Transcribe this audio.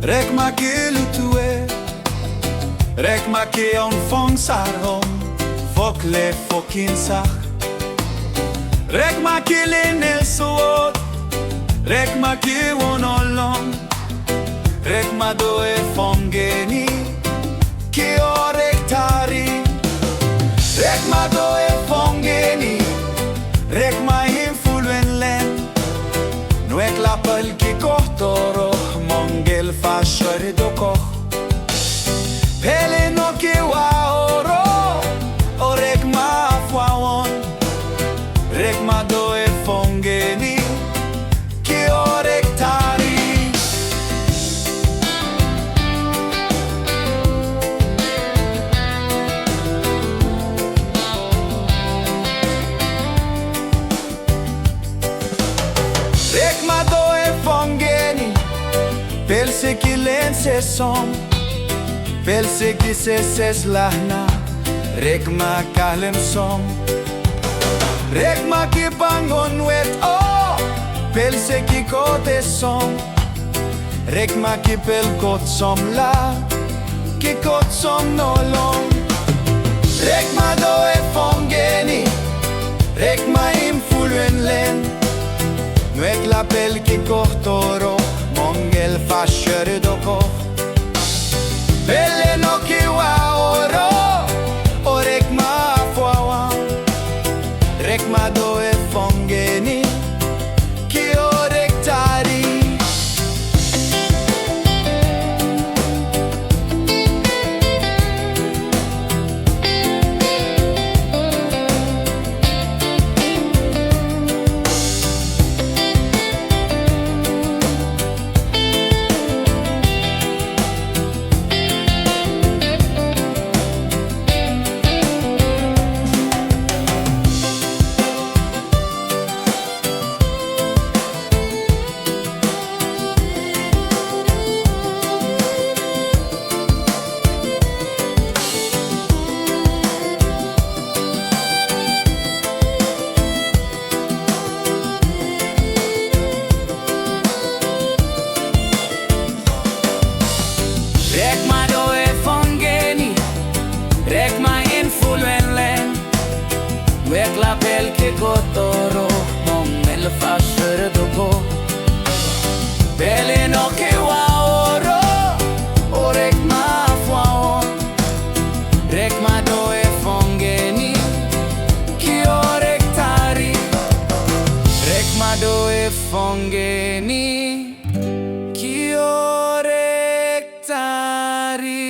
Rek ma ke lutue, rek ma ke on fong sarom, fok le fokin sak. Rek ma ke le nel soot, rek ma ke won olong, rek ma do e fongeni, ke o rek tari. Rek ma do e fongeni, rek ma him fulwen len, nuek la pel ki kohtoro, mongel fa shore do koch. Pele no ke wa oro, o rek ma afwawon, rek ma do e fongeni, ke o rek tari. Rek ma do e fongeni, pel se ki len se som, pel se ki se ses lahna, rek ma kalem som. Rek ma ki pangon wet o, pel se ki kote som, rek ma ki pel kot som la, ki kot som no long. Rek ma do e fongeni, rek ma im fulwen len, nuek la pel ki kohtoro, mongel fa shore do koch. Pele no ki wa oro, o rek ma afwawan, rek ma do e fongeni, ki o rek tari. Rek ma do e fongeni, rek ma in fulwen len, nuek la pel ki kotoro, mongel fa shore do koch. Pele no ke wa oro, o rek ma afwaon, rek ma do e fongeni, ki o rek tari. Rek ma do e fongeni, ki o rek tari.